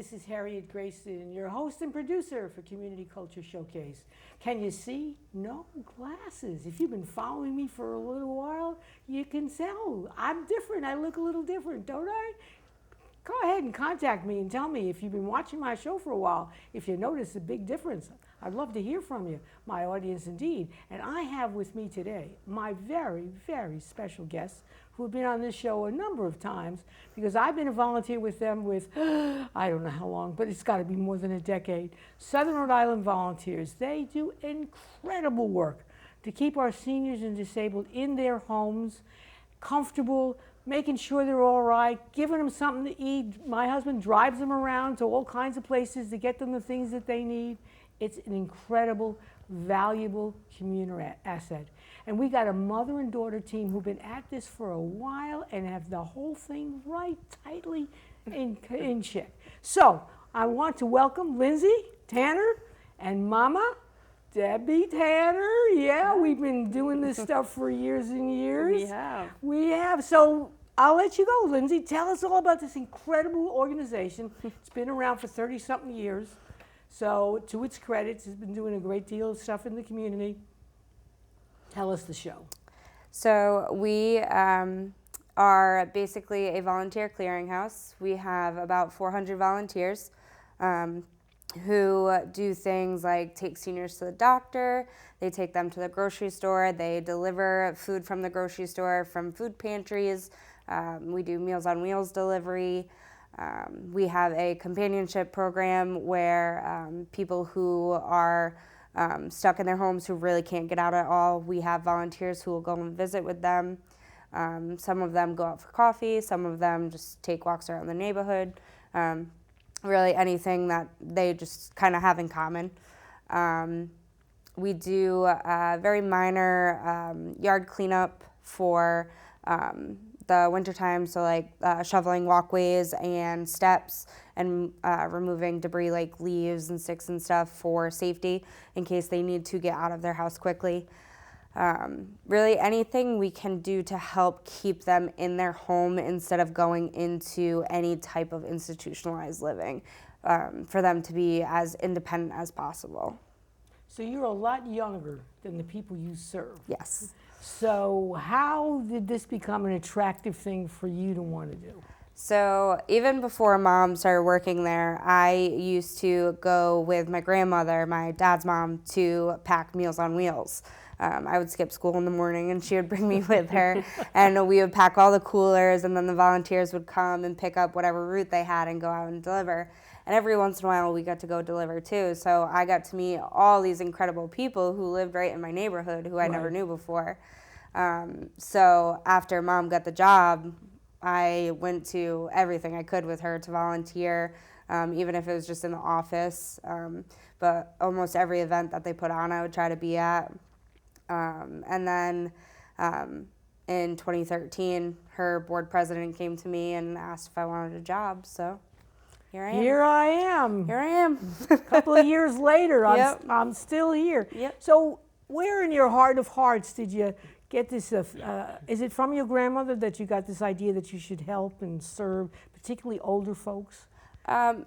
this is Harriet Grayson, your host and producer for Community Culture Showcase. Can you see? No glasses. If you've been following me for a little while, you can tell I'm different. I look a little different, don't I? Go ahead and contact me and tell me if you've been watching my show for a while, if you notice a big difference. I'd love to hear from you, my audience indeed. And I have with me today my very, very special guests who have been on this show a number of times because I've been a volunteer with them with, I don't know how long, but it's got to be more than a decade. Southern Rhode Island Volunteers, they do incredible work to keep our seniors and disabled in their homes, comfortable, making sure they're all right, giving them something to eat. My husband drives them around to all kinds of places to get them the things that they need. It's an incredible, valuable community asset. And we got a mother and daughter team who've been at this for a while and have the whole thing right tightly in check. So I want to welcome Lindsay Tanner and Mama Debbie Tanner. Yeah, we've been doing this stuff for years and years. We have. So I'll let you go, Lindsay. Tell us all about this incredible organization. It's been around for 30-something years. So to its credit, it's been doing a great deal of stuff in the community. Tell us the show. So we are basically a volunteer clearinghouse. We have about 400 volunteers who do things like take seniors to the doctor, they take them to the grocery store, they deliver food from the grocery store, from food pantries. We do Meals on Wheels delivery. We have a companionship program where people who are stuck in their homes who really can't get out at all, we have volunteers who will go and visit with them. Some of them go out for coffee, some of them just take walks around the neighborhood. Really anything that they just kind of have in common. We do very minor yard cleanup for the wintertime, so like shoveling walkways and steps and removing debris like leaves and sticks and stuff for safety in case they need to get out of their house quickly. Really anything we can do to help keep them in their home instead of going into any type of institutionalized living, for them to be as independent as possible. So you're a lot younger than the people you serve. Yes. So how did this become an attractive thing for you to want to do? So even before Mom started working there, I used to go with my grandmother, my dad's mom, to pack Meals on Wheels. I would skip school in the morning and she would bring me with her and we would pack all the coolers and then the volunteers would come and pick up whatever route they had and go out and deliver. And every once in a while we got to go deliver too. So I got to meet all these incredible people who lived right in my neighborhood who I never knew before. So after Mom got the job, I went to everything I could with her to volunteer, even if it was just in the office. But almost every event that they put on, I would try to be at. And then in 2013, her board president came to me and asked if I wanted a job. So here I am. Here I am. A couple of years later, I'm still here. So where in your heart of hearts did you get this? Is it from your grandmother that you got this idea that you should help and serve, particularly older folks?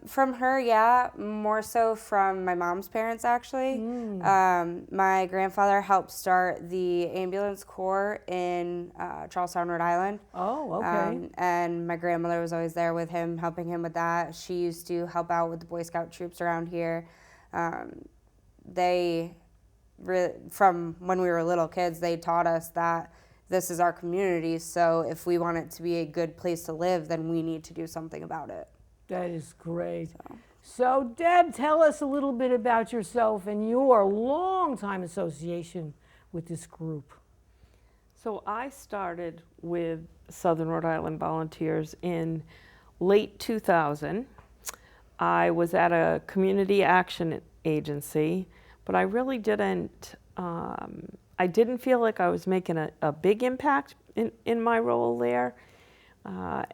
From her, yeah, more so from my mom's parents, actually. My grandfather helped start the ambulance corps in Charlestown, Rhode Island. Oh, okay. And my grandmother was always there with him, helping him with that. She used to help out with the Boy Scout troops around here. From when we were little kids, they taught us that this is our community, so if we want it to be a good place to live, then we need to do something about it. That is great. So Deb, tell us a little bit about yourself and your long-time association with this group. So I started with Southern Rhode Island Volunteers in late 2000. I was at a community action agency, but I really didn't, I didn't feel like I was making a big impact in my role there.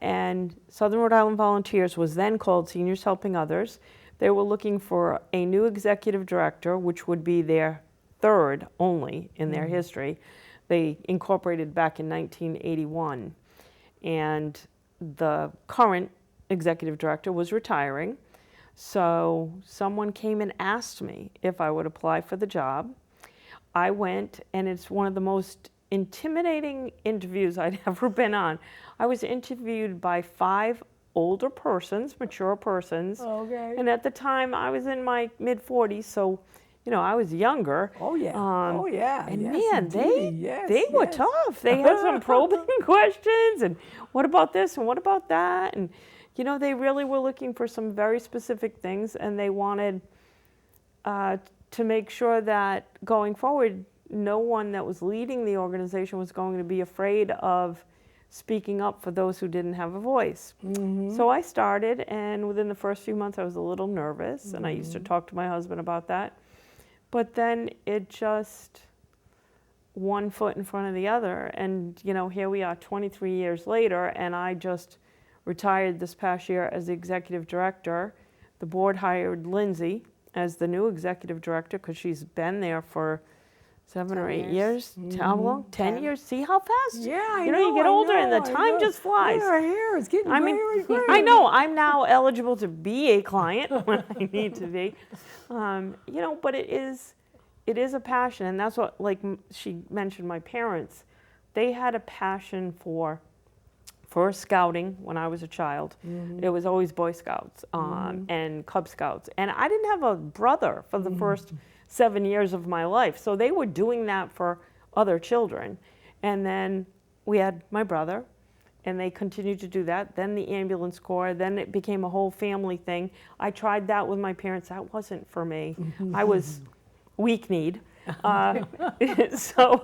And Southern Rhode Island Volunteers was then called Seniors Helping Others. They were looking for a new executive director, which would be their third only in their history. They incorporated back in 1981. And the current executive director was retiring. So someone came and asked me if I would apply for the job. I went, and it's one of the most intimidating interviews I'd ever been on. I was interviewed by 5 older persons, mature persons. Okay. And at the time, I was in my mid-40s, so, you know, I was younger. Oh, yeah. Oh, yeah. And Yes, man, indeed. they were tough. They had some probing questions, and what about this, and what about that? And, you know, they really were looking for some very specific things, and they wanted to make sure that going forward, no one that was leading the organization was going to be afraid of speaking up for those who didn't have a voice. So I started, and within the first few months I was a little nervous, and I used to talk to my husband about that. But then it just, one foot in front of the other, and you know, here we are 23 years later, and I just retired this past year as the executive director. The board hired Lindsay as the new executive director because she's been there for 7 or 8 years. How long? 10 years? See how fast? Yeah, you know, you get older and the time just flies. Our hair is getting grayer and grayer. I know. I'm now eligible to be a client when I need to be. You know, but it is a passion, and that's what, like she mentioned, my parents, they had a passion for scouting when I was a child. It was always Boy Scouts and Cub Scouts, and I didn't have a brother for the first 7 years of my life, so they were doing that for other children. And then we had my brother, and they continued to do that. Then the ambulance corps, then it became a whole family thing. I tried that with my parents. That wasn't for me. I was weak-kneed. So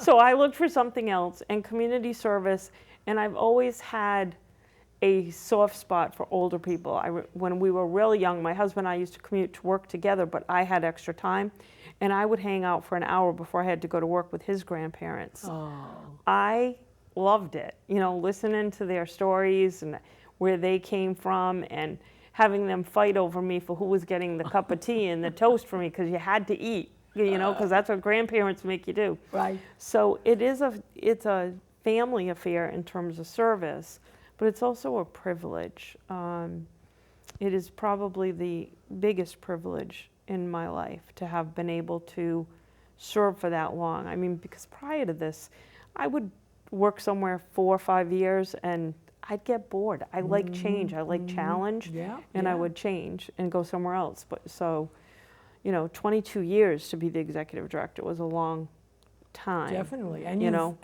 I looked for something else, and community service, and I've always had a soft spot for older people. When we were really young, my husband and I used to commute to work together, but I had extra time, and I would hang out for an hour before I had to go to work with his grandparents. I loved it, you know, listening to their stories and where they came from, and having them fight over me for who was getting the cup of tea and the toast for me, because you had to eat, you know, because that's what grandparents make you do. Right. So it's a family affair in terms of service, but it's also a privilege. It is probably the biggest privilege in my life to have been able to serve for that long. I mean, because prior to this, I would work somewhere 4 or 5 years and I'd get bored. I like change, I like challenge, and I would change and go somewhere else. But so, you know, 22 years to be the executive director was a long time. Definitely. And you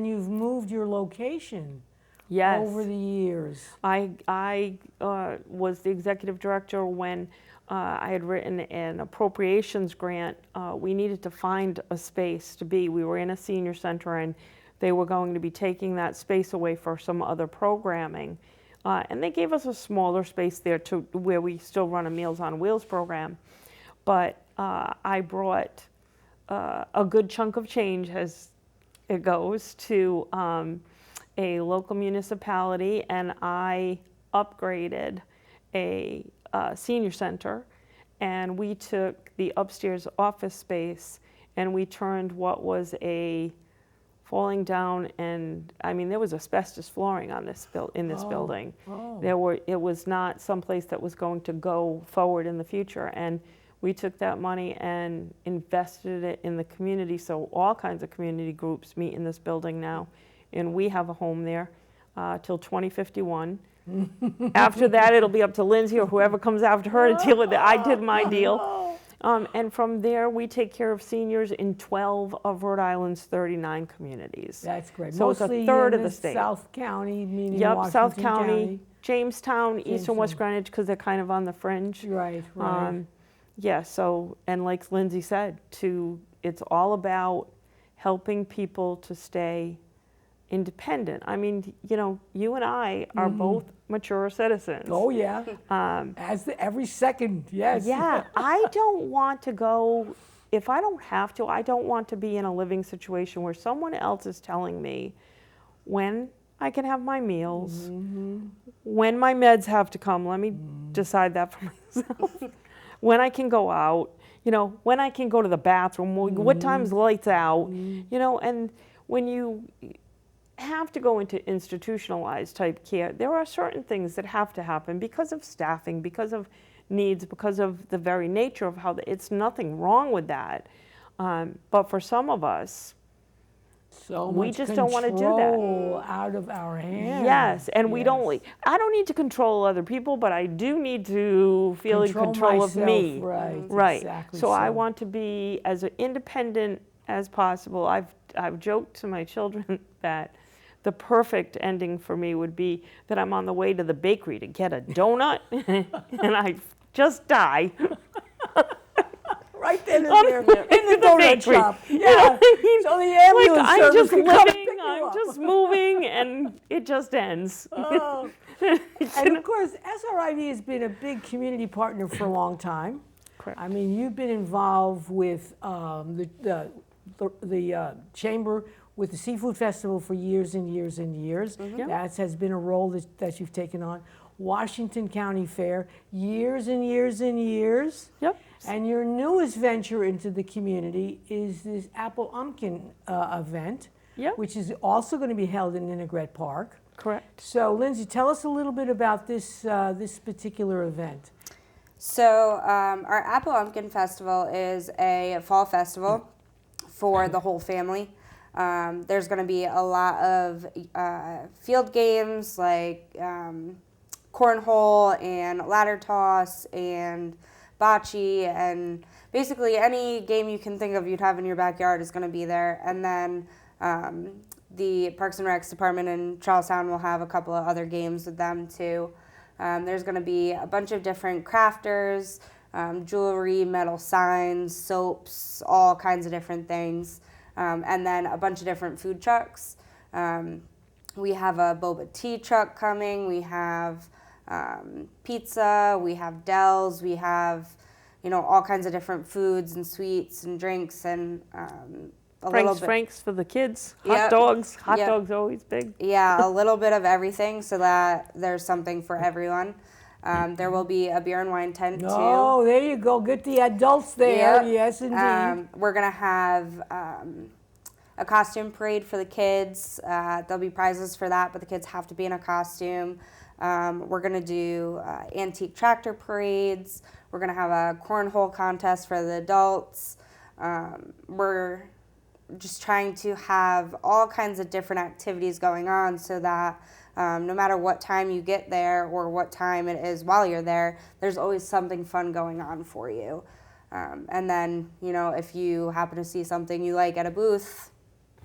you've moved your location. Yes. Over the years. I was the executive director when I had written an appropriations grant. We needed to find a space to be. We were in a senior center, and they were going to be taking that space away for some other programming. And they gave us a smaller space there to where we still run a Meals on Wheels program. But I brought a good chunk of change, as it goes, to a local municipality, and I upgraded a senior center, and we took the upstairs office space and we turned what was a falling down, and I mean there was asbestos flooring on this building. It was not someplace that was going to go forward in the future, and we took that money and invested it in the community, so all kinds of community groups meet in this building now. And we have a home there till 2051. After that, it'll be up to Lindsay or whoever comes after her to deal with it. I did my deal. And from there, we take care of seniors in 12 of Rhode Island's 39 communities. That's great. So mostly it's a third of in the state. South County, meaning Yep, Washington South County, Jamestown, East and Jamestown. West Greenwich, because they're kind of on the fringe. Right, right. Yeah, so, and like Lindsay said, it's all about helping people to stay independent. I mean, you know, you and I are both mature citizens. Oh, yeah. Every second, yes. Yeah, I don't want to go, if I don't have to, I don't want to be in a living situation where someone else is telling me when I can have my meals, when my meds have to come, let me decide that for myself, when I can go out, you know, when I can go to the bathroom, what time's the lights out, you know, and when you have to go into institutionalized type care, there are certain things that have to happen because of staffing, because of needs because of the very nature of how it's nothing wrong with that. But for some of us, So we much just don't want to do that. control out of our hands. Yes, and we Yes. don't. I don't need to control other people, but I do need to feel in control of myself, me. Right. Right. Exactly. So I want to be as independent as possible. I've joked to my children that the perfect ending for me would be that I'm on the way to the bakery to get a donut, and I just die. Right then and there, in the donut bakery. shop. You know Yeah. what I mean? So the ambulance Like, I'm service just can come and living, pick you I'm up. just moving, and it just ends. Oh. And of course, SRIV has been a big community partner for a long time. Correct. I mean, you've been involved with the chamber with the Seafood Festival for years and years and years. Yep. That has been a role that you've taken on. Washington County Fair, years and years and years. Yep. And your newest venture into the community is this Applumpkin event, Yep. which is also going to be held in Integret Park. Correct. So, Lindsay, tell us a little bit about this this particular event. So our Applumpkin Festival is a fall festival for the whole family. There's going to be a lot of field games like cornhole and ladder toss and bocce, and basically any game you can think of you'd have in your backyard is going to be there. And then the Parks and Recs department in Charlestown will have a couple of other games with them too. There's going to be a bunch of different crafters, jewelry, metal signs, soaps, all kinds of different things, and then a bunch of different food trucks. We have a boba tea truck coming. We have pizza. We have Dells. We have, all kinds of different foods and sweets and drinks and Frank's for the kids. Hot Yep. dogs. Hot Yep. dogs always big. Yeah, a little bit of everything so that there's something for everyone. There will be a beer and wine tent too. Oh, there you go. Get the adults there. Yep. Yes, indeed. We're going to have a costume parade for the kids. There'll be prizes for that, but the kids have to be in a costume. We're going to do antique tractor parades. We're going to have a cornhole contest for the adults. We're just trying to have all kinds of different activities going on so that no matter what time you get there or what time it is while you're there, there's always something fun going on for you. And then, if you happen to see something you like at a booth,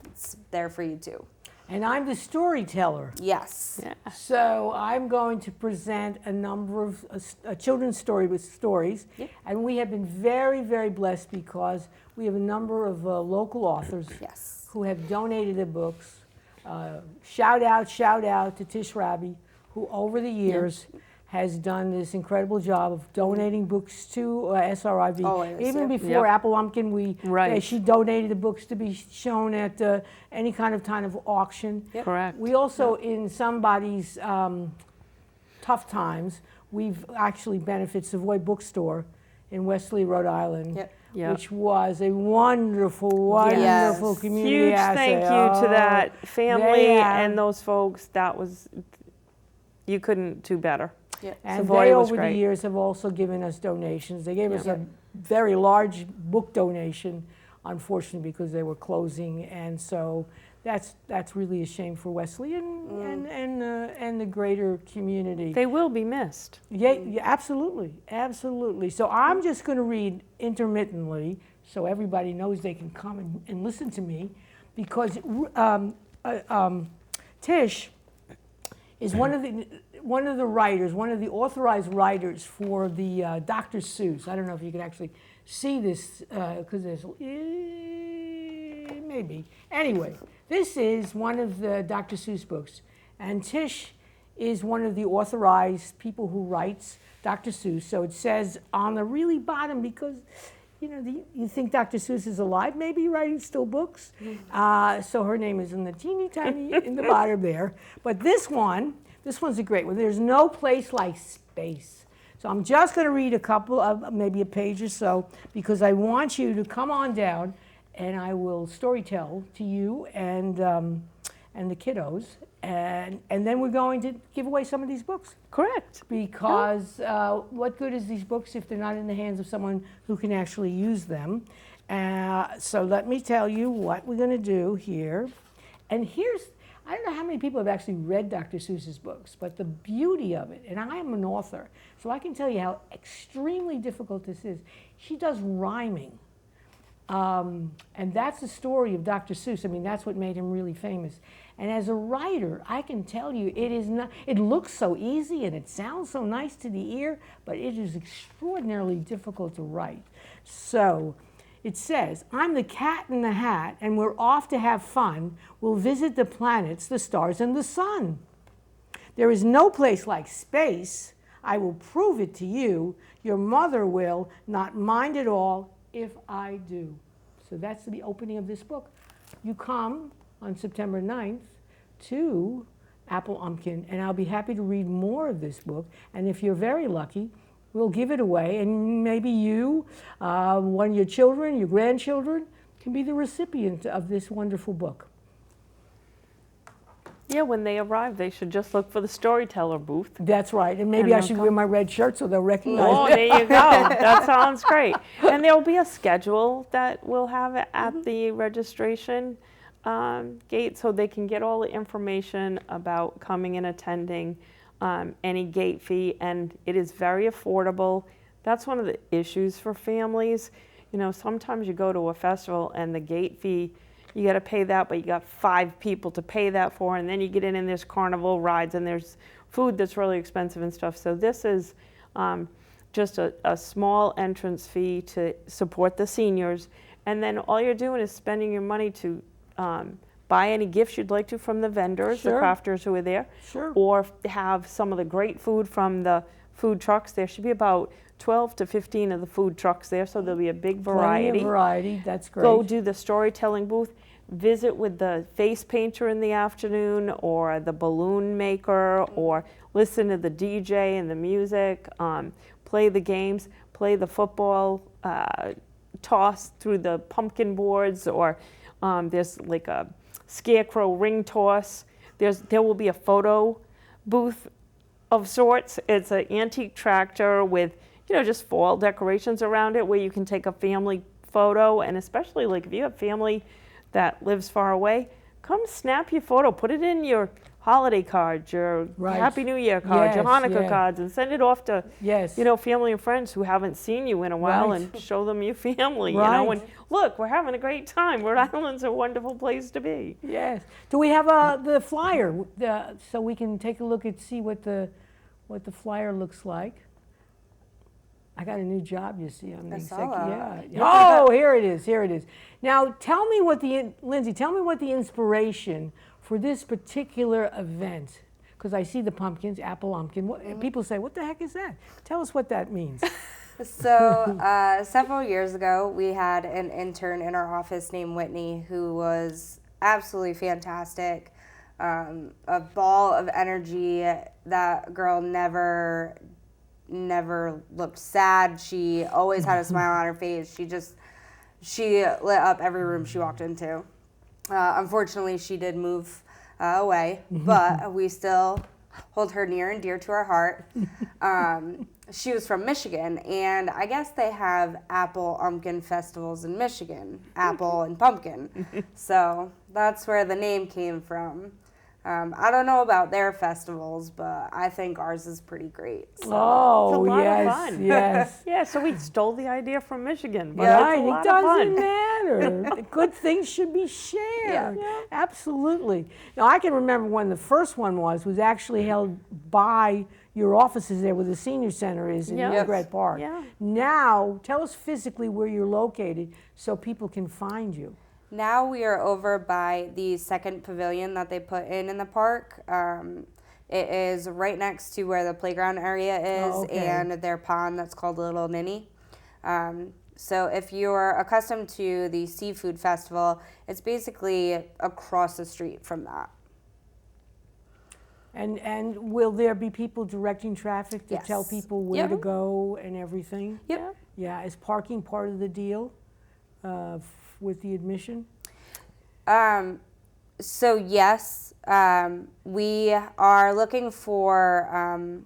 it's there for you too. And I'm the storyteller. Yes. Yeah. So I'm going to present a number of a children's story with stories. Yep. And we have been very, very blessed because we have a number of local authors Yes. who have donated their books. Shout out to Tish Rabi, who over the years has done this incredible job of donating books to SRIV. Always, Even yep. before Applumpkin, Right. she donated the books to be shown at any kind of auction. Yep. Correct. We also, in somebody's tough times, we've actually benefited Savoy Bookstore in Wesley, Rhode Island, Yep. Yep. which was a wonderful Yes. community Huge asset. thank you to that family they have- and those folks. You couldn't do better. Yep. And Savoy they, was over great. the years, have also given us donations. They gave us Yeah. a very large book donation, unfortunately, because they were closing, and so that's really a shame for Wesley and the greater community. They will be missed. Yeah, absolutely. So I'm just going to read intermittently, so everybody knows they can come and listen to me, because Tish is one of the writers, one of the authorized writers for the Dr. Seuss. I don't know if you can actually see this because there's maybe. Anyway, this is one of the Dr. Seuss books, and Tish is one of the authorized people who writes Dr. Seuss. So it says on the really bottom, because you think Dr. Seuss is alive, maybe writing still books. So her name is in the teeny tiny in the bottom there. But this one's a great one. There's no place like space. So I'm just going to read a couple of, maybe a page or so, because I want you to come on down, and I will storytell to you and the kiddos. And then we're going to give away some of these books. Correct. Because what good is these books if they're not in the hands of someone who can actually use them? So let me tell you what we're going to do here. And here's, I don't know how many people have actually read Dr. Seuss's books, but the beauty of it, and I am an author, so I can tell you how extremely difficult this is. She does rhyming. And that's the story of Dr. Seuss. I mean, that's what made him really famous. And as a writer, I can tell you, it is not, it looks so easy and it sounds so nice to the ear, but it is extraordinarily difficult to write. So it says, I'm the cat in the hat, and we're off to have fun. We'll visit the planets, the stars, and the sun. There is no place like space. I will prove it to you. Your mother will not mind at all if I do. So that's the opening of this book. You come on September 9th to Applumpkin, and I'll be happy to read more of this book. And if you're very lucky, we'll give it away, and maybe you, one of your children, your grandchildren, can be the recipient of this wonderful book. Yeah, when they arrive, they should just look for the storyteller booth. That's right, and maybe I should wear my red shirt so they'll recognize Oh, me. there you go. That sounds great. And there'll be a schedule that we'll have at the registration gate, so they can get all the information about coming and attending, any gate fee, and it is very affordable. That's one of the issues for families. You know, sometimes you go to a festival and the gate fee, you got to pay that, but you got 5 people to pay that for, and then you get in and there's carnival rides and there's food that's really expensive and stuff. So this is just a small entrance fee to support the seniors, and then all you're doing is spending your money to buy any gifts you'd like to from the vendors, Sure. the crafters who are there, Sure. or have some of the great food from the food trucks. There should be about 12 to 15 of the food trucks there, so there'll be a big variety. Plenty of variety, that's great. Go do the storytelling booth, visit with the face painter in the afternoon, or the balloon maker, or listen to the DJ and the music, play the games, play the football, toss through the pumpkin boards, or there's like a scarecrow ring toss. There will be a photo booth of sorts. It's an antique tractor with, you know, just fall decorations around it where you can take a family photo, and especially like if you have family that lives far away, come snap your photo, put it in your holiday cards, your Right. Happy New Year cards, your Yes, Hanukkah yeah. cards, and send it off to, Yes. you know, family and friends who haven't seen you in a while, Right. and show them your family, you Right. know, and look, we're having a great time. Rhode Island's a wonderful place to be. Yes. Do we have the flyer so we can take a look and see what the flyer looks like? I got a new job, you see. I'm the I saw executive. that. Yeah. Oh, here it is. Here it is. Now, tell me what Lindsay, tell me what the inspiration for this particular event, because I see the pumpkins, Applumpkin. People say, what the heck is that? Tell us what that means. So several years ago, we had an intern in our office named Whitney who was absolutely fantastic, a ball of energy. That girl never looked sad. She always had a smile on her face. She lit up every room she walked into. Unfortunately, she did move away, but we still hold her near and dear to our heart. She was from Michigan, and I guess they have Applumpkin festivals in Michigan, apple and pumpkin. So that's where the name came from. I don't know about their festivals, but I think ours is pretty great. So. Oh, It's a lot of yes, fun. yes. Yeah, so we stole the idea from Michigan, but Right, it's a it lot of doesn't fun. matter. Good things should be shared. Yeah. Absolutely. Now, I can remember when the first one was actually held by your offices there where the senior center is in Yeah. Milgret Park. Yeah. Now, tell us physically where you're located so people can find you. Now we are over by the second pavilion that they put in the park. It is right next to where the playground area is Oh, okay. and their pond that's called Little Ninny. So if you're accustomed to the seafood festival, it's basically across the street from that. And will there be people directing traffic to Yes. tell people where to Yep. go and everything? Yep. Yeah, is parking part of the deal with the admission? So yes, we are looking for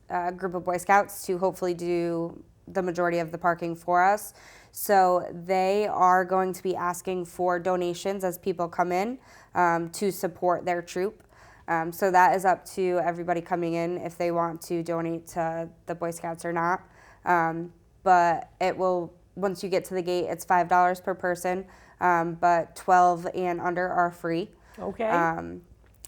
a group of Boy Scouts to hopefully do the majority of the parking for us. So they are going to be asking for donations as people come in to support their troop. So that is up to everybody coming in if they want to donate to the Boy Scouts or not. But it will, once you get to the gate, it's $5 per person, but 12 and under are free. Okay.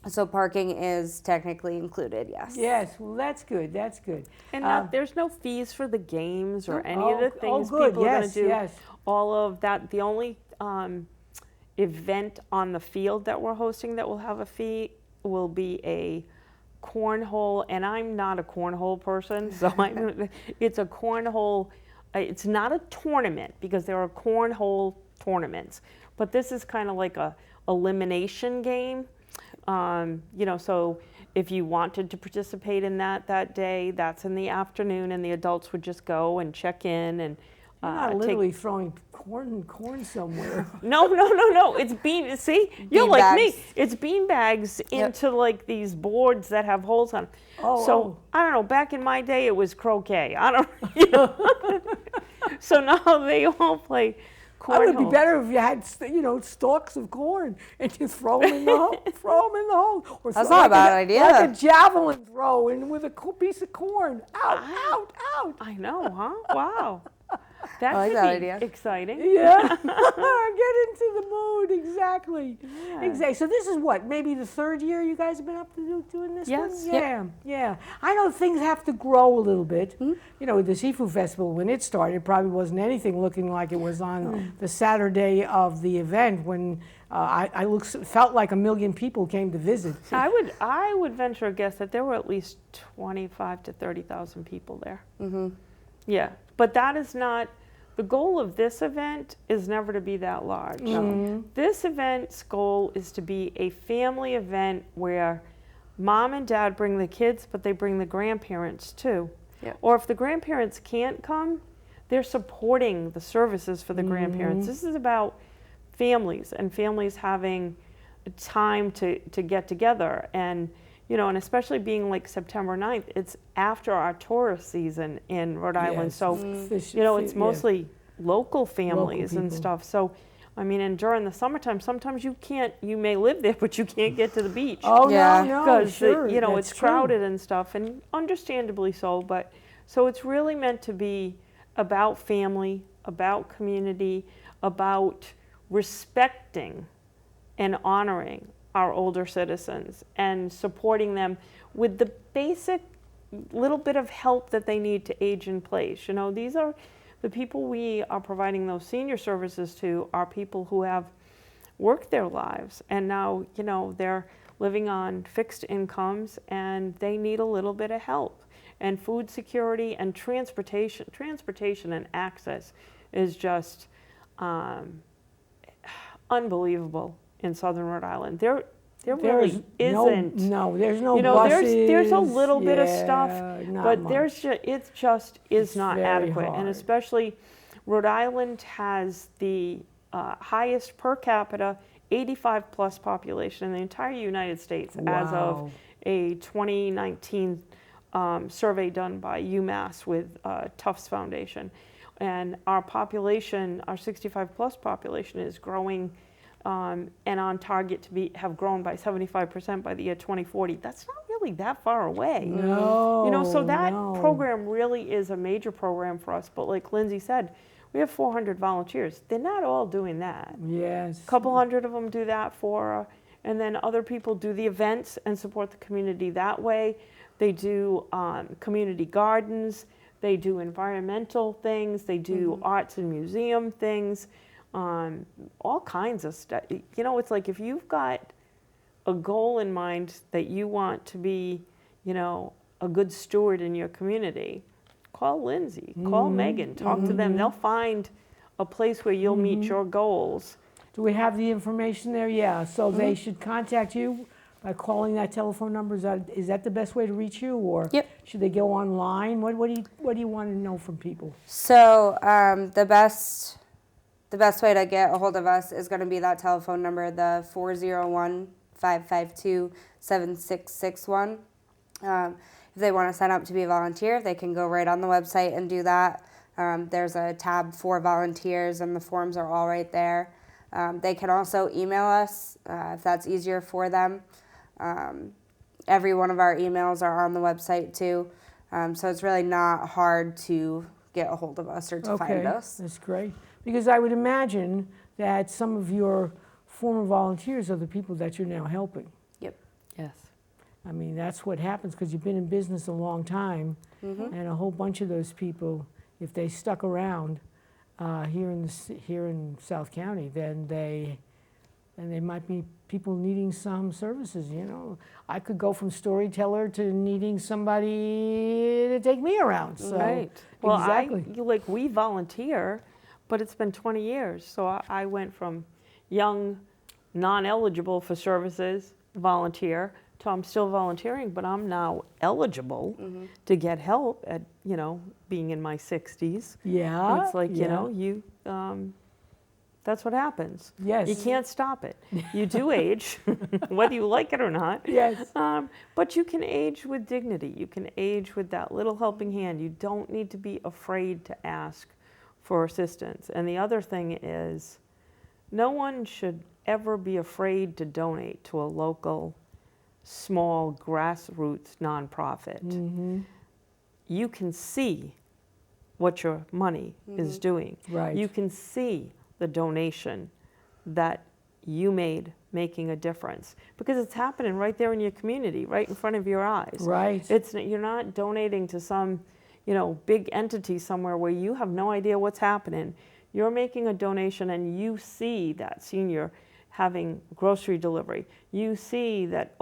So parking is technically included, yes. Yes, well, that's good, that's good. And there's no fees for the games or any of the things good. people are going Yes, to do. yes. All of that. The only event on the field that we're hosting that will have a fee will be a cornhole, and I'm not a cornhole person, so it's a cornhole. It's not a tournament because there are cornhole tournaments, but this is kind of like a elimination game. You know, so if you wanted to participate in that day, that's in the afternoon, and the adults would just go and check in and You're not literally throwing corn somewhere. No. It's see, you're Bean like me. bags. It's bean bags into like these boards that have holes on them. Oh. I don't know. Back in my day, it was croquet. I don't. You know. So now they all play cornhole. It would be better if you had, stalks of corn and you throw them in the hole. Or That's not a bad idea. Like a javelin throw in with a piece of corn. Out. I know, huh? Wow. That I like could that be idea. exciting. Yeah, get into the mood, exactly. Yeah. Exactly. So this is what, maybe the third year you guys have been up to doing this Yes. one? Yep. Yeah. I know things have to grow a little bit. You know, the Seafood Festival, when it started, it probably wasn't anything looking like it was on the Saturday of the event when felt like 1 million people came to visit. I would venture a guess that there were at least 25 to 30,000 people there. Mm-hmm. Yeah, but that is not. The goal of this event is never to be that large. This event's goal is to be a family event where mom and dad bring the kids, but they bring the grandparents too. Yep. Or if the grandparents can't come, they're supporting the services for the grandparents. This is about families and families having time to get together. And, you know, and especially being like September 9th, it's after our tourist season in Rhode Island. Yes. So, you know, it's mostly local families and people. stuff. So, I mean, and during the summertime, sometimes you may live there, but you can't get to the beach. Oh, Yeah. no, Because, sure. you know, that's it's true. crowded and stuff, and understandably so. But so it's really meant to be about family, about community, about respecting and honoring our older citizens and supporting them with the basic little bit of help that they need to age in place. You know, these are the people we are providing those senior services to are people who have worked their lives and now, you know, they're living on fixed incomes and they need a little bit of help. And food security and transportation and access is just unbelievable in Southern Rhode Island. There really isn't. No, there's no you know, buses. there's a little bit of Yeah, stuff, not but much. it just is It's not very adequate. And hard. especially Rhode Island has the highest per capita 85 plus population in the entire United States as of Wow. a 2019 survey done by UMass with Tufts Foundation. And our population, our 65 plus population is growing and on target to have grown by 75% by the year 2040. That's not really that far away. No, You know, so that no. program really is a major program for us. But like Lindsay said, we have 400 volunteers. They're not all doing that. Yes. A couple hundred of them do that and then other people do the events and support the community that way. They do community gardens. They do environmental things. They do arts and museum things. All kinds of stuff. You know, it's like if you've got a goal in mind that you want to be, you know, a good steward in your community, call Lindsay, call Megan, talk to them. They'll find a place where you'll meet your goals. Do we have the information there? Yeah. So they should contact you by calling that telephone number. Is that the best way to reach you, or Yep. should they go online? What do you want to know from people? So the best the best way to get a hold of us is going to be that telephone number, the 401-552-7661. If they want to sign up to be a volunteer, they can go right on the website and do that. There's a tab for volunteers, and the forms are all right there. They can also email us if that's easier for them. Every one of our emails are on the website too, so it's really not hard to get a hold of us or to find us. That's great. Because I would imagine that some of your former volunteers are the people that you're now helping. Yep. Yes. I mean, that's what happens because you've been in business a long time, and a whole bunch of those people, if they stuck around here in South County, then they might be people needing some services. You know, I could go from storyteller to needing somebody to take me around. So, Right. Well, exactly. we volunteer, but it's been 20 years. So I went from young, non-eligible for services, volunteer, to I'm still volunteering, but I'm now eligible to get help at, being in my 60s. Yeah. It's like, that's what happens. Yes. You can't stop it. You do age, whether you like it or not. Yes. But you can age with dignity. You can age with that little helping hand. You don't need to be afraid to ask for assistance. And the other thing is, no one should ever be afraid to donate to a local, small, grassroots nonprofit. You can see what your money is doing. Right. You can see the donation that you made making a difference, because it's happening right there in your community, right in front of your eyes. Right. You're not donating to some, big entity somewhere where you have no idea what's happening. You're making a donation and you see that senior having grocery delivery. You see that,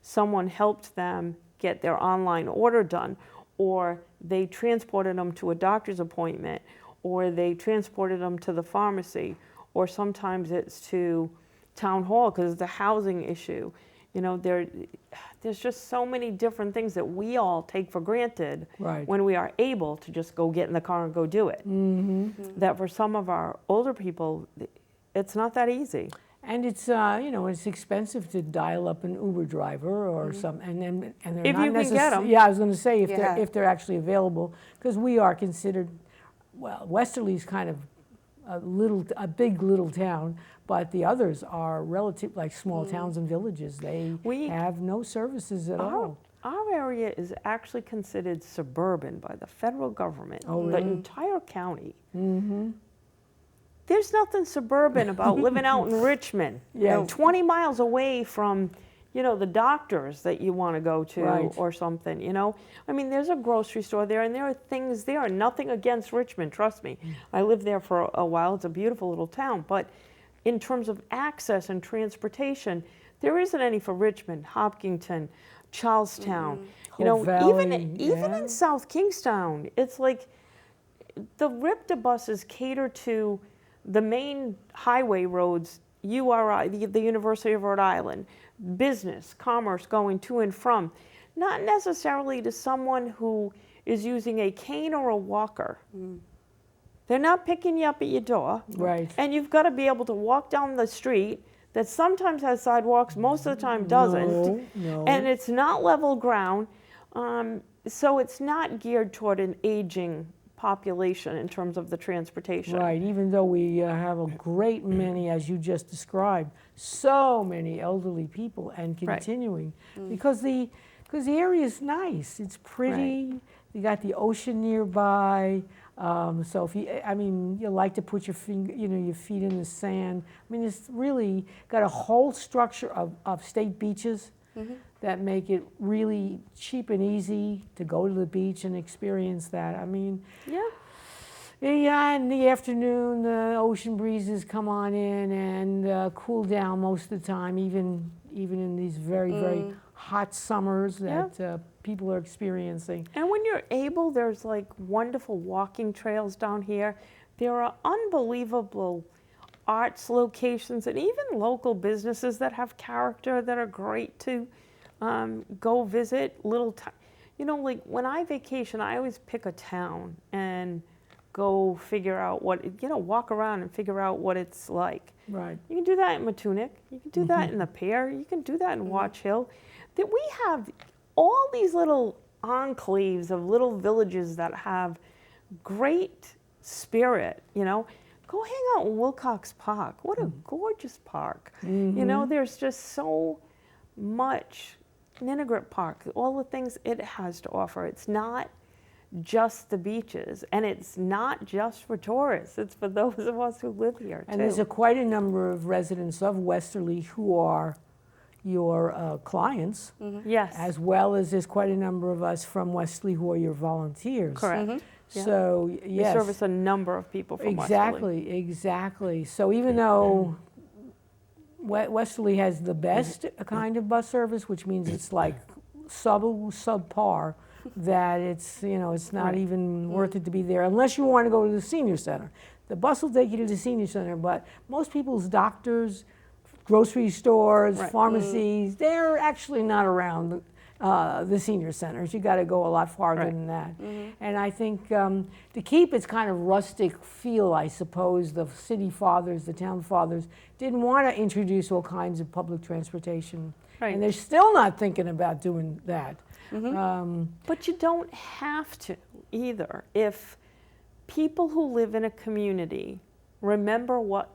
someone helped them get their online order done, or they transported them to a doctor's appointment, or they transported them to the pharmacy, or sometimes it's to town hall because it's a housing issue. There's just so many different things that we all take for granted when we are able to just go get in the car and go do it. That for some of our older people, it's not that easy. And it's it's expensive to dial up an Uber driver or some, and they're If not you can get 'em. Yeah, I was going to say Yeah. if they're actually available, because we are considered, well, Westerly's kind of a big little town, but the others are relative, like small towns and villages. They have no services at all. Our area is actually considered suburban by the federal government. Oh, The really? entire county. There's nothing suburban about living out in Richmond. Yes. 20 miles away from, the doctors that you want to go to Right. or something, I mean, there's a grocery store there and there are things there. Nothing against Richmond, trust me. I lived there for a while. It's a beautiful little town. But in terms of access and transportation, there isn't any for Richmond, Hopkinton, Charlestown. Hope Valley, Even yeah. in South Kingstown, it's like the RIPTA buses cater to the main highway roads, URI, the University of Rhode Island, business, commerce going to and from, not necessarily to someone who is using a cane or a walker. They're not picking you up at your door. Right. And you've got to be able to walk down the street that sometimes has sidewalks, most of the time doesn't. No. And it's not level ground. So it's not geared toward an aging population in terms of the transportation. Right, even though we have a great many, as you just described, so many elderly people, and continuing, because the area is nice, it's pretty, you got the ocean nearby, so if you like to put your feet in the sand. I mean, it's really got a whole structure of state beaches that make it really cheap and easy to go to the beach and experience that. I mean, yeah, in the afternoon, the ocean breezes come on in and cool down most of the time, even in these very, very hot summers that people are experiencing. And when you're able, there's like wonderful walking trails down here. There are unbelievable arts locations and even local businesses that have character that are great to go visit. Like when I vacation, I always pick a town and go figure out what, walk around and figure out what it's like. Right. You can do that in Matunic. You can do that in the Pear. You can do that in Watch Hill. That we have all these little enclaves of little villages that have great spirit, Go hang out in Wilcox Park. What a gorgeous park. There's just so much. Ninigret Park, all the things it has to offer. It's not just the beaches, and it's not just for tourists. It's for those of us who live here, And there's quite a number of residents of Westerly who are your clients, Yes. as well as there's quite a number of us from Westerly who are your volunteers. Correct. Yeah. So, We yes. service a number of people from Westerly. Exactly. So even though Westerly has the best kind of bus service, which means it's like subpar, that it's not even worth it to be there unless you want to go to the senior center. The bus will take you to the senior center, but most people's doctors, grocery stores, pharmacies, they're actually not around the senior centers. You got to go a lot farther than that. And I think to keep its kind of rustic feel, I suppose the city fathers, the town fathers, didn't want to introduce all kinds of public transportation. Right. And they're still not thinking about doing that. But you don't have to either. If people who live in a community remember what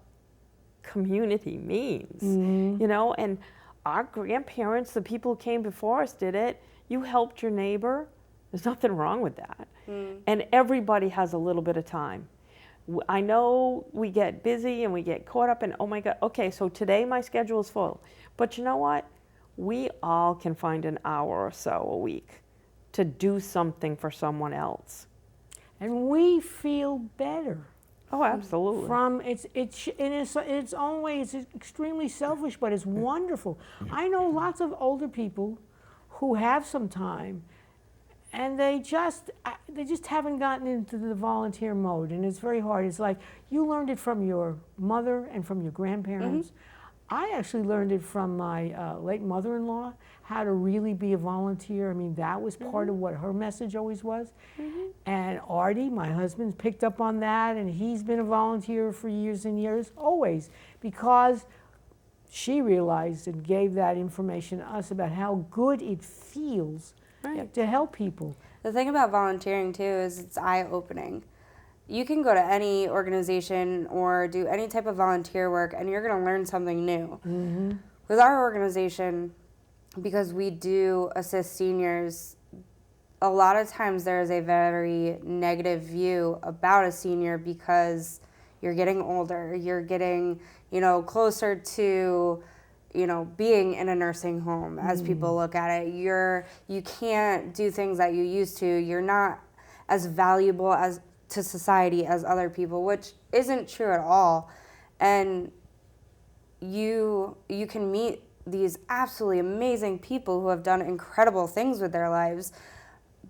community means, and our grandparents, the people who came before us did it. You helped your neighbor. There's nothing wrong with that. And everybody has a little bit of time. I know we get busy and we get caught up in, oh my God, okay, so today my schedule is full. But you know what? We all can find an hour or so a week to do something for someone else. And we feel better. Oh, absolutely. From in its own way, it's extremely selfish, but it's wonderful. I know lots of older people who have some time, and they just haven't gotten into the volunteer mode, and it's very hard. It's like you learned it from your mother and from your grandparents. I actually learned it from my late mother-in-law, how to really be a volunteer. I mean, that was part of what her message always was. And Artie, my husband, picked up on that, and he's been a volunteer for years and years, always, because she realized and gave that information to us about how good it feels to help people. The thing about volunteering, too, is it's eye-opening. You can go to any organization or do any type of volunteer work, and you're going to learn something new. With our organization, because we do assist seniors, a lot of times there is a very negative view about a senior because you're getting older, you're getting, closer to, being in a nursing home as people look at it. You can't do things that you used to. You're not as valuable to society as other people, which isn't true at all. And you can meet these absolutely amazing people who have done incredible things with their lives,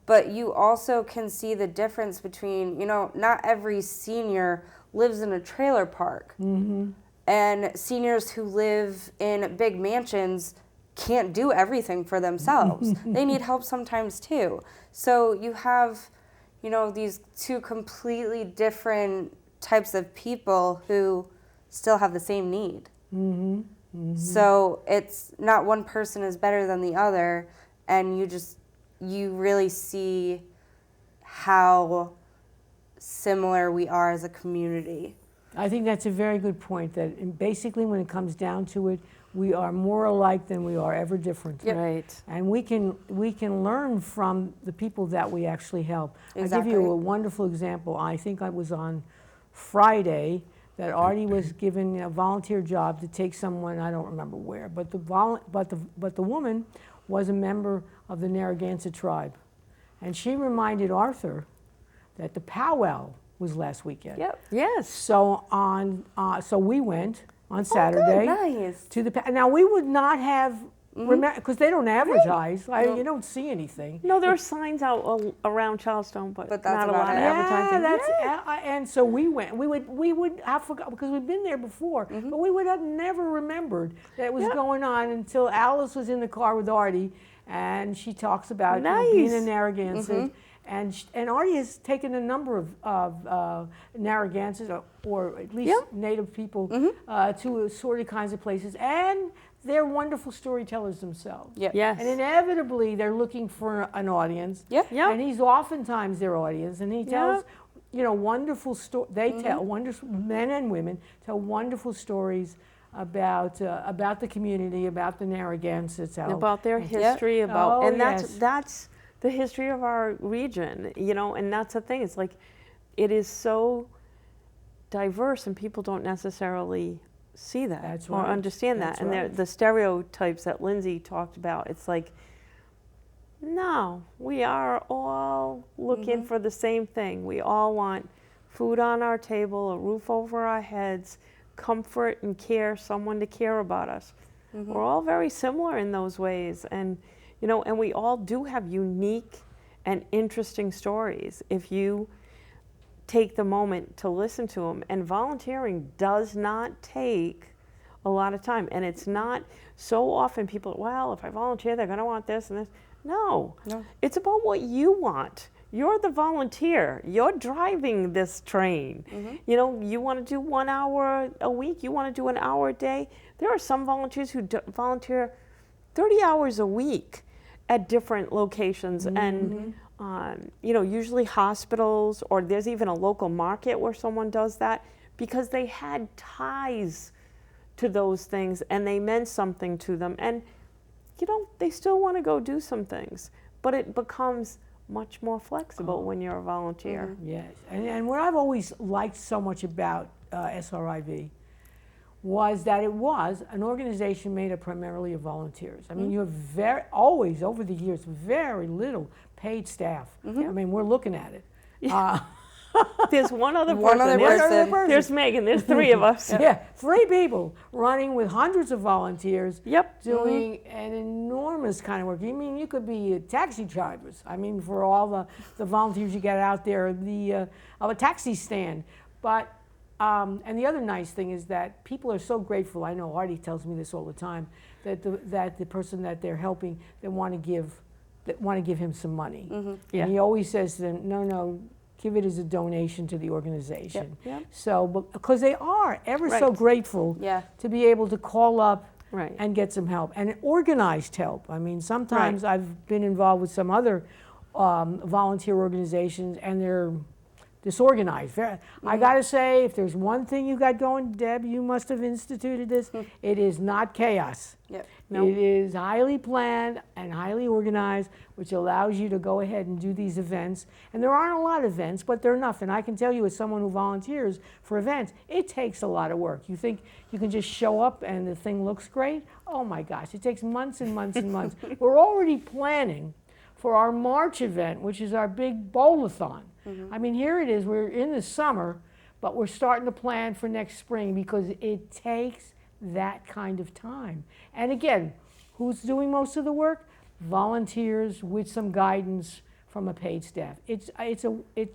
but you also can see the difference between, not every senior lives in a trailer park. And seniors who live in big mansions can't do everything for themselves. They need help sometimes too. So you have, these two completely different types of people who still have the same need. So it's not one person is better than the other, and you really see how similar we are as a community. I think that's a very good point, that basically when it comes down to it, we are more alike than we are ever different. Right. And we can learn from the people that we actually help. Exactly. I'll give you a wonderful example. I think I was on Friday that Artie was given a volunteer job to take someone, I don't remember where, but the woman was a member of the Narragansett tribe. And she reminded Arthur that the powwow was last weekend. Yes. So so we went on Saturday Nice. to the. Now we would not have because they don't advertise. You don't see anything. No, there are signs out around Charleston, but that's not a about lot of it. advertising. And so we went. We would have forgot because we've been there before, but we would have never remembered that it was going on until Alice was in the car with Artie, and she talks about being in Narragansett. And Artie has taken a number of Narragansetts, or at least Native people, to assorted kinds of places, and they're wonderful storytellers themselves. Yep. Yes. And inevitably, they're looking for an audience. Yep. Yep. And he's oftentimes their audience, and he tells, wonderful stories. They tell wonderful, men and women tell wonderful stories about the community, about the Narragansetts, About their history, about, Oh, and yes. that's the history of our region, and that's the thing. It's like, it is so diverse, and people don't necessarily see that That's or right. understand That's that. And right. the stereotypes that Lindsay talked about, it's like, no, we are all looking for the same thing. We all want food on our table, a roof over our heads, comfort and care, someone to care about us. We're all very similar in those ways, and and we all do have unique and interesting stories if you take the moment to listen to them. And volunteering does not take a lot of time, and it's not so often people, well, if I volunteer, they're going to want this and this. No, it's about what you want. You're the volunteer. You're driving this train. You want to do 1 hour a week. You want to do an hour a day. There are some volunteers who volunteer 30 hours a week at different locations, and usually hospitals, or there's even a local market where someone does that because they had ties to those things and they meant something to them. And they still want to go do some things, but it becomes much more flexible when you're a volunteer. Yes, and what I've always liked so much about SRIV was that it was an organization made up primarily of volunteers. I mean, you have always, over the years, very little paid staff. I mean, we're looking at it. There's one other person. One other person. There's Megan. There's 3 of us. Yeah, 3 people running with hundreds of volunteers. Yep. Doing an enormous kind of work. You mean you could be taxi drivers? I mean, for all the volunteers you get out there, of a taxi stand. But and the other nice thing is that people are so grateful. I know Artie tells me this all the time, that the person that they're helping, they want to give him some money. Yeah. And he always says to them, no, give it as a donation to the organization. Yep. So, because they are ever so grateful to be able to call up and get some help, and organized help. I mean, sometimes I've been involved with some other volunteer organizations, and they're disorganized. I got to say, if there's one thing you got going, Deb, you must have instituted this. It is not chaos. Yep. It is highly planned and highly organized, which allows you to go ahead and do these events. And there aren't a lot of events, but they're enough. And I can tell you, as someone who volunteers for events, it takes a lot of work. You think you can just show up and the thing looks great? Oh my gosh, it takes months and months and months. We're already planning for our March event, which is our big bowl-a-thon. I mean, here it is, we're in the summer, but we're starting to plan for next spring because it takes that kind of time. And again, who's doing most of the work? Volunteers with some guidance from a paid staff. It's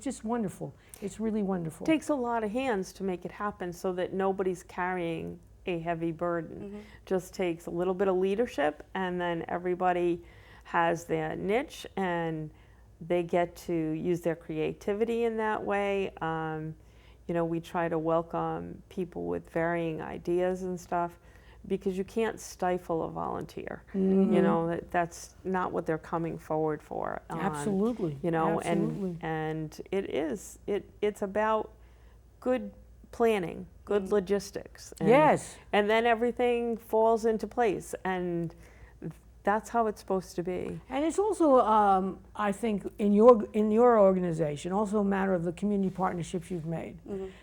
just wonderful. It's really wonderful. It takes a lot of hands to make it happen so that nobody's carrying a heavy burden. Just takes a little bit of leadership, and then everybody has their niche, and they get to use their creativity in that way. We try to welcome people with varying ideas and stuff, because you can't stifle a volunteer. That's not what they're coming forward for. Absolutely. Absolutely. And it's about good planning, good logistics. And then everything falls into place, and that's how it's supposed to be. And it's also, I think, in your organization, also a matter of the community partnerships you've made.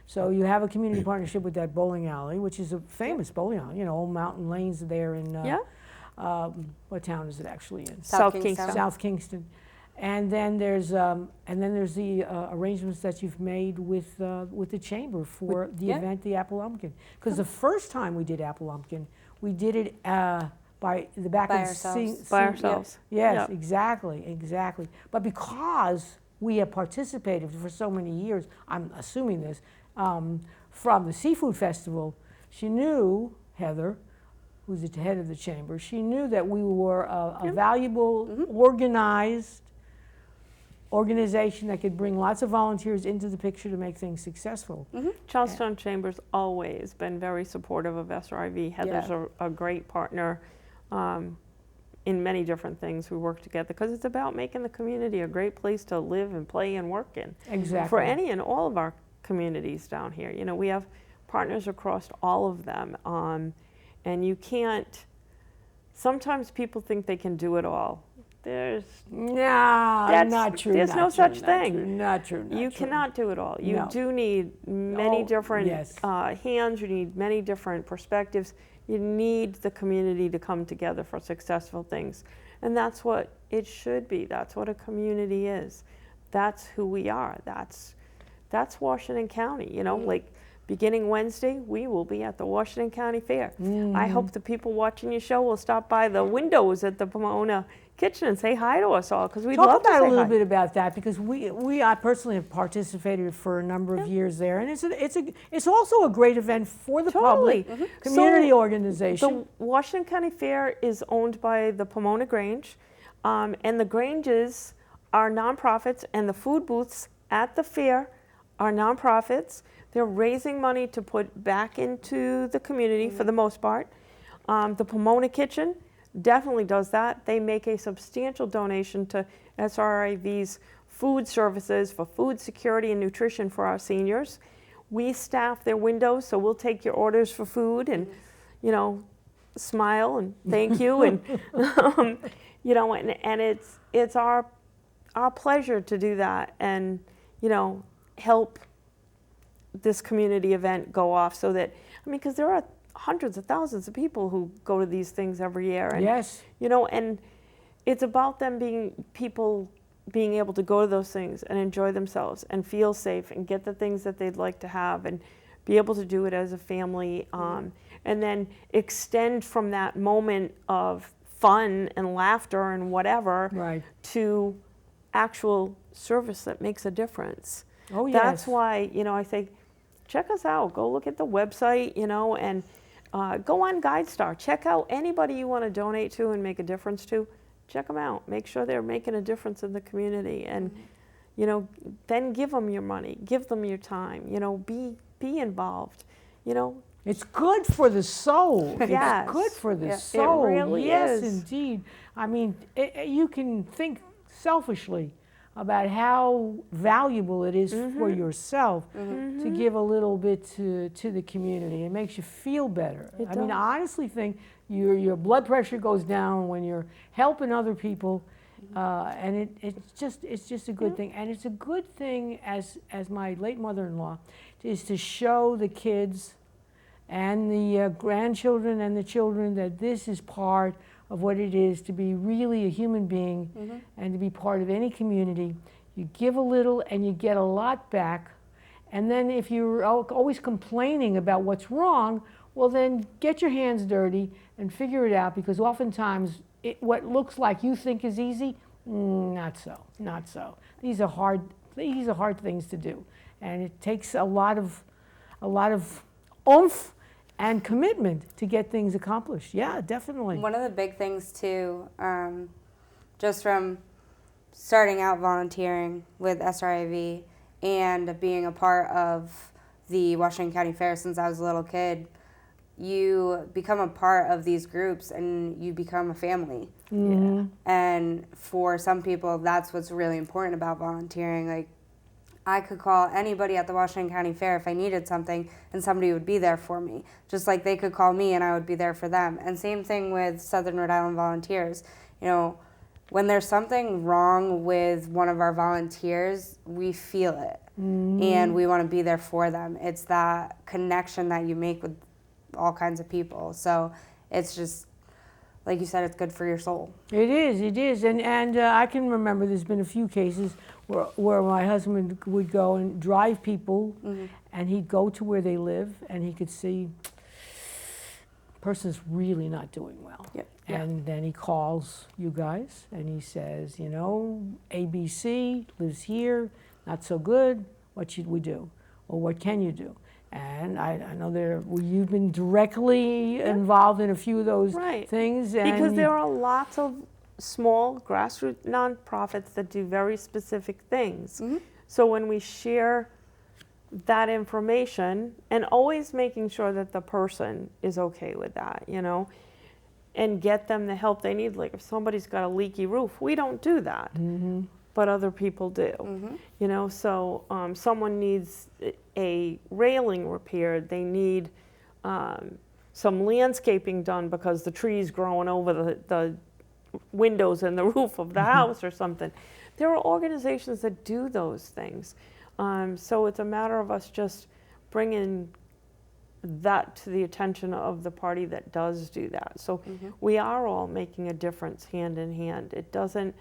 So you have a community partnership with that bowling alley, which is a famous bowling alley. Old Mountain Lanes there in what town is it actually in? South Kingston. South Kingston. And then there's the arrangements that you've made with the chamber for the event, the Applumpkin. Because the first time we did Applumpkin, we did it by ourselves. Yes, exactly. But because we have participated for so many years, I'm assuming this, from the Seafood Festival, she knew, Heather, who's the head of the chamber, she knew that we were a valuable, organized organization that could bring lots of volunteers into the picture to make things successful. Charlestown Chamber's always been very supportive of SRIV. Heather's a great partner in many different things. We work together because it's about making the community a great place to live and play and work in. Exactly. For any and all of our communities down here. You know, we have partners across all of them, and you can't, sometimes people think they can do it all. There's not true. There's no such thing. Not true. You cannot do it all. You do need many different hands. You need many different perspectives. You need the community to come together for successful things. And that's what it should be. That's what a community is. That's who we are. That's Washington County. You know, like beginning Wednesday, we will be at the Washington County Fair. I hope the people watching your show will stop by the windows at the Pomona Kitchen and say hi to us all, because we'd love to say hi. Talk about a little bit about that, because I personally have participated for a number of years there, and it's also a great event for the public, community organization. The Washington County Fair is owned by the Pomona Grange, and the Granges are nonprofits, and the food booths at the fair are nonprofits. They're raising money to put back into the community for the most part. The Pomona Kitchen definitely does that. They make a substantial donation to SRIV's food services for food security and nutrition for our seniors. We staff their windows, so we'll take your orders for food and, you know, smile and thank you, and you know, and it's our pleasure to do that, and you know, help this community event go off, so that, I mean, because there are hundreds of thousands of people who go to these things every year, and you know, and it's about them being able to go to those things and enjoy themselves and feel safe and get the things that they'd like to have and be able to do it as a family, and then extend from that moment of fun and laughter and whatever to actual service that makes a difference. That's why, you know, I say, check us out. Go look at the website, you know, and go on GuideStar. Check out anybody you want to donate to and make a difference to. Check them out. Make sure they're making a difference in the community, and you know, then give them your money, give them your time. You know, be involved. You know, it's good for the soul. Yes. It's good for the soul. It really yes, is. Indeed. I mean, you can think selfishly about how valuable it is for yourself to give a little bit to the community. It makes you feel better. I mean, I honestly think your blood pressure goes down when you're helping other people, and it's just a good thing. And it's a good thing, as my late mother-in-law, is to show the kids and the grandchildren and the children that this is part of what it is to be really a human being and to be part of any community. You give a little and you get a lot back. And then if you're always complaining about what's wrong, well then get your hands dirty and figure it out, because oftentimes what looks like you think is easy, not so. These are hard things to do. And it takes a lot of oomph and commitment to get things accomplished. Yeah, definitely. One of the big things too, just from starting out volunteering with SRIV and being a part of the Washington County Fair since I was a little kid, you become a part of these groups and you become a family. And for some people, that's what's really important about volunteering. Like, I could call anybody at the Washington County Fair if I needed something, and somebody would be there for me. Just like they could call me and I would be there for them. And same thing with Southern Rhode Island Volunteers. You know, when there's something wrong with one of our volunteers, we feel it. And we want to be there for them. It's that connection that you make with all kinds of people. So it's just, like you said, it's good for your soul. It is. And I can remember there's been a few cases where my husband would go and drive people, and he'd go to where they live, and he could see the person's really not doing well. And then he calls you guys, and he says, you know, ABC lives here, not so good, what should we do? Or what can you do? And I know you've been directly involved in a few of those things. And because there are lots of small grassroots nonprofits that do very specific things. So when we share that information, and always making sure that the person is okay with that, you know, and get them the help they need. Like if somebody's got a leaky roof, we don't do that, but other people do. You know, so someone needs a railing repaired, they need some landscaping done because the tree's growing over the windows and the roof of the house or something. There are organizations that do those things. So it's a matter of us just bringing that to the attention of the party that does do that. So we are all making a difference hand in hand. It doesn't,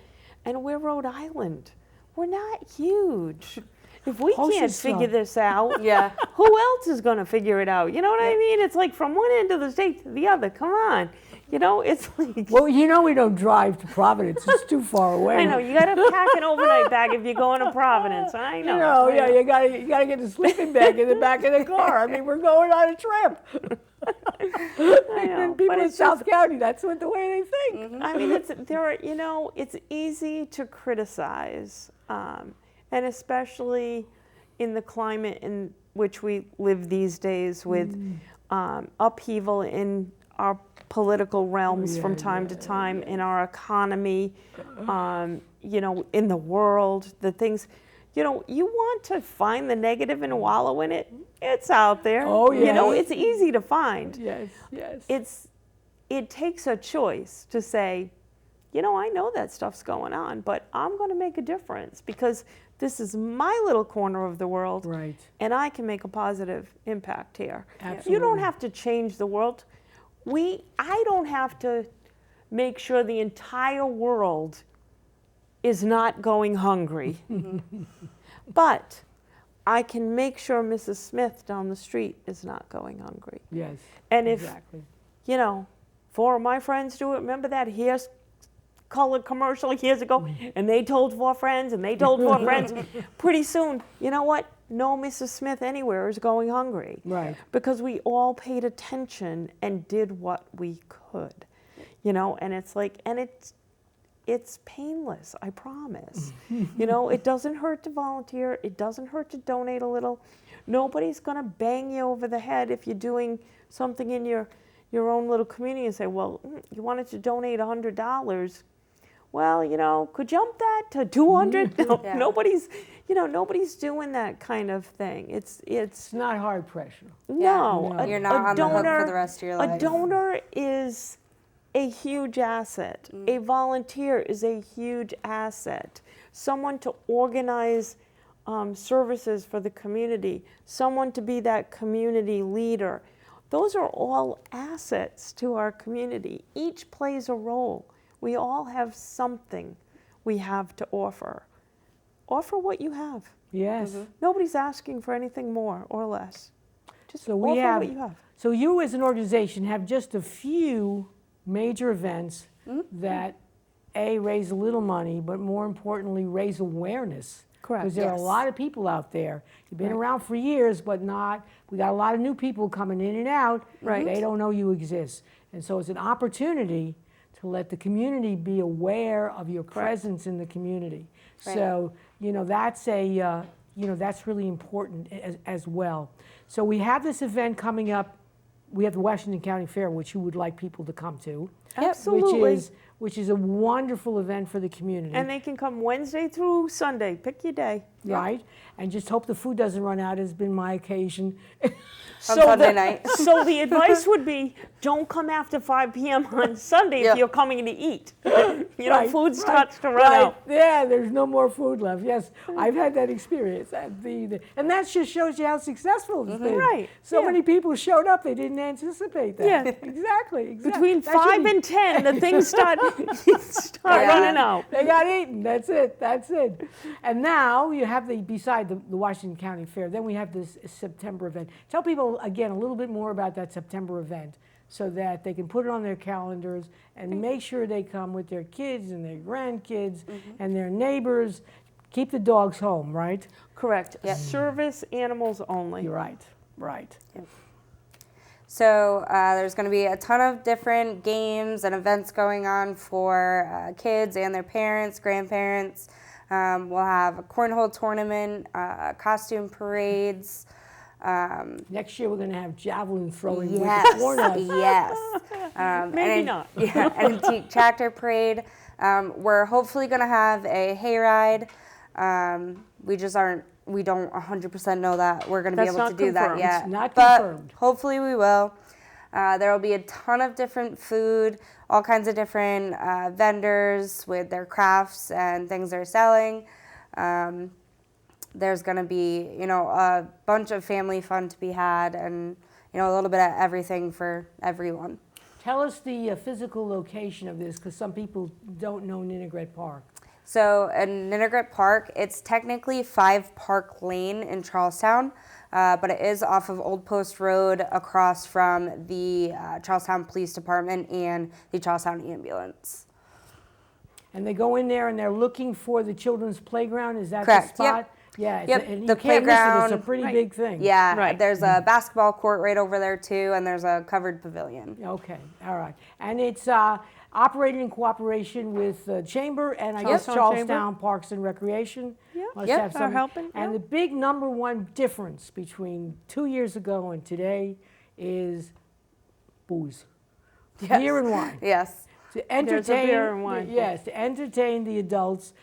and we're Rhode Island. We're not huge. If we can't figure this out, who else is going to figure it out? You know what I mean? It's like from one end of the state to the other. Come on. You know, it's like... Well, you know we don't drive to Providence. It's too far away. I know. You got to pack an overnight bag if you're going to Providence. I know. You know, yeah, you got to get the sleeping bag in the back of the car. I mean, we're going on a trip. I know. And people in South County, that's what the way they think. I mean, you know, it's easy to criticize, and especially in the climate in which we live these days with upheaval in our political realms from time to time, in our economy, you know, in the world, the things, you know, you want to find the negative and wallow in it. It's out there. Oh, yes. You know, it's easy to find. Yes, yes. It takes a choice to say, you know, I know that stuff's going on, but I'm going to make a difference because this is my little corner of the world, Right. and I can make a positive impact here. Absolutely. You don't have to change the world. I don't have to make sure the entire world is not going hungry, but I can make sure Mrs. Smith down the street is not going hungry. Yes, And if, exactly. you know, 4 of my friends do it, remember that hair colored commercial years ago, and they told 4 friends, and they told 4 friends, pretty soon, you know what? No Mrs. Smith anywhere is going hungry. Right. Because we all paid attention and did what we could, you know, and it's like, and it's painless, I promise. You know, it doesn't hurt to volunteer. It doesn't hurt to donate a little. Nobody's going to bang you over the head if you're doing something in your own little community and say, well, you wanted to donate $100. Well, you know, could you jump that to 200? No, nobody's doing that kind of thing. It's not hard pressure. No, you're not on the hook for the rest of your life. A donor is a huge asset. A volunteer is a huge asset. Someone to organize services for the community. Someone to be that community leader. Those are all assets to our community. Each plays a role. We all have something we have to offer. Offer what you have. Yes. Nobody's asking for anything more or less. Just So offer we have, what you have. So you as an organization have just a few major events that raise a little money, but more importantly, raise awareness. Correct. Because there are a lot of people out there. You've been around for years, but we got a lot of new people coming in and out. Right. They don't know you exist. And so it's an opportunity to let the community be aware of your presence in the community. Right. So, you know, that's that's really important as well. So we have this event coming up. We have the Washington County Fair, which you would like people to come to. Absolutely. Which is a wonderful event for the community. And they can come Wednesday through Sunday. Pick your day. Right? And just hope the food doesn't run out, has been my occasion. Sunday night. So the advice would be, don't come after 5 p.m. on Sunday if you're coming to eat. You know, food starts to run out. Yeah, there's no more food left. Yes, I've had that experience. And that just shows you how successful it's been. Right. So many people showed up, they didn't anticipate that. Yeah. Exactly. Between 5 and 10, the things start running out. They got eaten. That's it. And now you have beside the Washington County Fair, then we have this September event. Tell people again a little bit more about that September event so that they can put it on their calendars and make sure they come with their kids and their grandkids and their neighbors. Keep the dogs home, right? Correct. Service animals only. You're right. Right. So there's going to be a ton of different games and events going on for kids and their parents, grandparents. We'll have a cornhole tournament, costume parades. Next year we're going to have javelin throwing Yes, with the corners. yes. Maybe not. Yeah, and a tractor parade. We're hopefully going to have a hayride. We don't 100% know that we're going to be That's able to not do that confirmed. yet. It's not but confirmed. hopefully we will. There will be a ton of different food, all kinds of different vendors with their crafts and things they're selling. There's going to be, a bunch of family fun to be had and, a little bit of everything for everyone. Tell us the physical location of this, because some people don't know Ninigret Park. So in Ninigret Park, it's technically 5 Park Lane in Charlestown, but it is off of Old Post Road across from the Charlestown Police Department and the Charlestown Ambulance. And they go in there and they're looking for the children's playground. Is that Correct, the spot? Yeah. Yep, And you the can't miss it. It's a playground. pretty Right. big thing. Yeah, Right. there's a basketball court right over there too, and there's a covered pavilion. Okay. All right. And it's operated in cooperation with the Chamber and I guess Charlestown Charlestown Parks and Recreation. Yeah. Must Yep, have they're some. helping, And yeah. the big number one difference between 2 years ago and today is booze. Yes. Beer and wine. Yes. To entertain, beer and wine. yes, to entertain the adults,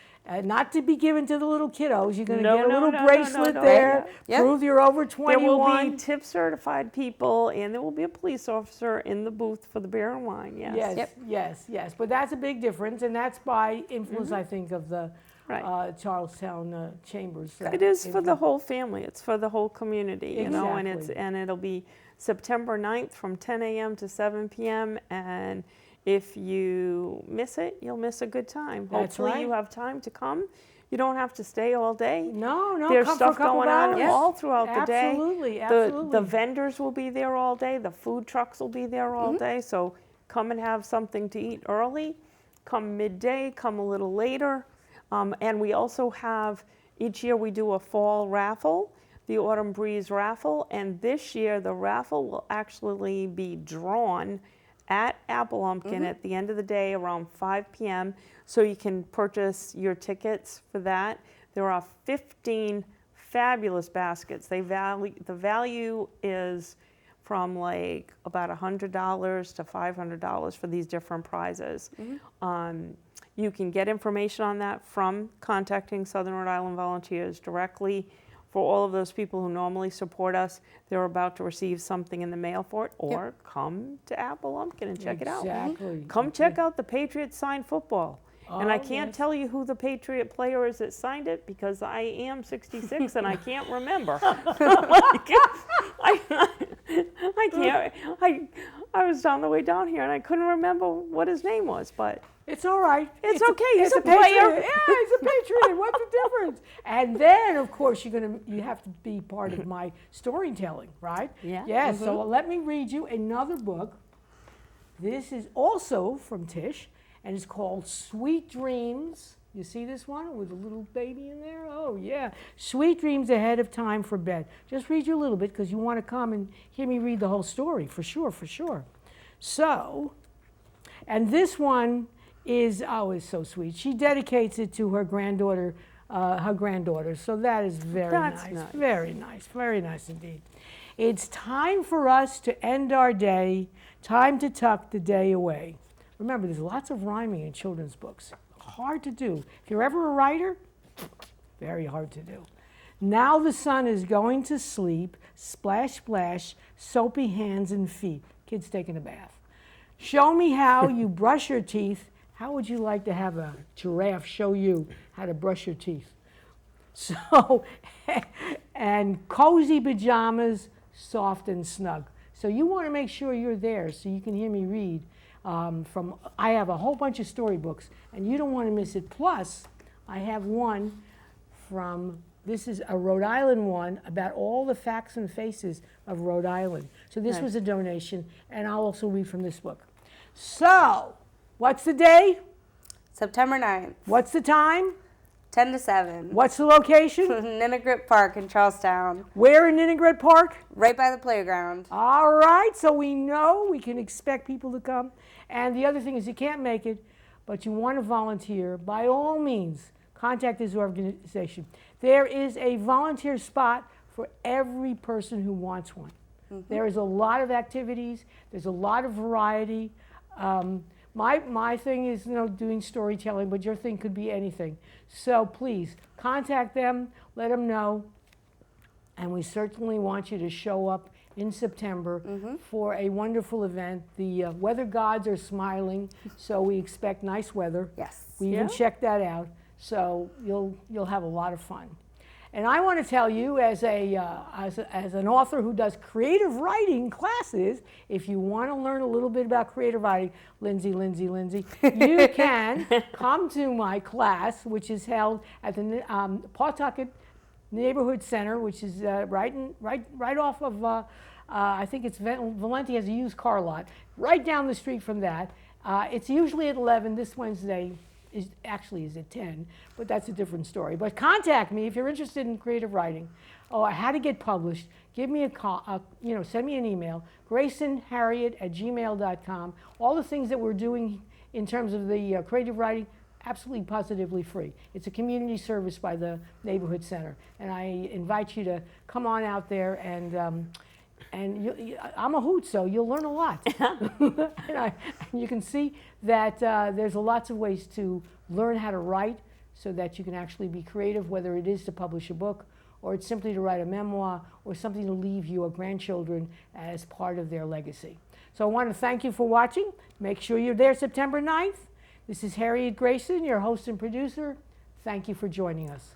not to be given to the little kiddos. You're going to No, get a no, little no, no, bracelet no, no. there, Yep. prove you're over There will 21. be tip certified people, and there will be a police officer in the booth for the beer and wine. Yes. Yes, Yep. yes. But that's a big difference, and that's by influence, I think, of the Right. Charlestown Chambers. It is for the whole family. It's for the whole community, and Exactly. it'll be September 9th from 10 a.m. to 7 p.m. And if you miss it, you'll miss a good time. That's Hopefully you right. have time to come. You don't have to stay all day. No, There's come stuff for a couple going on hours. all throughout the day. Absolutely, The absolutely. vendors will be there all day. The food trucks will be there all day. So come and have something to eat early. Come midday. Come a little later. And we also have, each year we do a fall raffle, the Autumn Breeze raffle. And this year the raffle will actually be drawn at Applumpkin at the end of the day around 5 p.m. So you can purchase your tickets for that. There are 15 fabulous baskets. The value is from like about $100 to $500 for these different prizes. You can get information on that from contacting Southern Rhode Island Volunteers directly. For all of those people who normally support us, they're about to receive something in the mail for it, or come to Applumpkin and check it out. Exactly. Come check out the Patriots signed football. And I Oh, can't yes. tell you who the Patriot player is that signed it because I am 66 and I can't remember. I can't. I was on the way down here and I couldn't remember what his name was, but It's all right. It's okay. He's it's a player. Patriot. Yeah, he's a patriot. What's the difference? And then, of course, you have to be part of my storytelling, right? Yeah. Yeah. So let me read you another book. This is also from Tish, and it's called Sweet Dreams. You see this one with a little baby in there? Oh, yeah. Sweet Dreams Ahead of Time for Bed. Just read you a little bit because you want to come and hear me read the whole story, for sure, for sure. So, and this one is so sweet. She dedicates it to her granddaughter, so that is very That's nice. nice. Very nice indeed. It's time for us to end our day, time to tuck the day away. Remember, there's lots of rhyming in children's books. Hard to do. If you're ever a writer, very hard to do. Now the sun is going to sleep, splash, splash, soapy hands and feet. Kids taking a bath. Show me how you brush your teeth. How would you like to have a giraffe show you how to brush your teeth? So, and cozy pajamas, soft and snug. So you want to make sure you're there so you can hear me read. I have a whole bunch of storybooks, and you don't want to miss it. Plus, I have one from, this is a Rhode Island one about all the facts and faces of Rhode Island. So this was a donation, and I'll also read from this book. So, what's the day? September 9th, What's the time? 10 to 7. What's the location? Ninnegrit Park in Charlestown, Where in Ninnegrit Park? right by the playground. All right, so we know we can expect people to come. And the other thing is you can't make it, but you want to volunteer, by all means, contact this organization. There is a volunteer spot for every person who wants one. There is a lot of activities. There's a lot of variety. My thing is, doing storytelling, but your thing could be anything. So please contact them, let them know, and we certainly want you to show up in September for a wonderful event. The weather gods are smiling, so we expect nice weather. Yes. We even checked that out, so you'll have a lot of fun. And I want to tell you, as an author who does creative writing classes, if you want to learn a little bit about creative writing, Lindsay, you can come to my class, which is held at the Pawtucket Neighborhood Center, which is right off of, I think it's Valenti has a used car lot, right down the street from that. It's usually at 11. This Wednesday is at 10, but that's a different story. But contact me if you're interested in creative writing or how to get published. Give me a call, send me an email, GraysonHarriet@gmail.com. All the things that we're doing in terms of the creative writing, absolutely positively free. It's a community service by the Neighborhood Center. And I invite you to come on out there and I'm a hoot, so you'll learn a lot. and you can see that there's lots of ways to learn how to write so that you can actually be creative, whether it is to publish a book or it's simply to write a memoir or something to leave your grandchildren as part of their legacy. So I want to thank you for watching. Make sure you're there September 9th. This is Harriet Grayson, your host and producer. Thank you for joining us.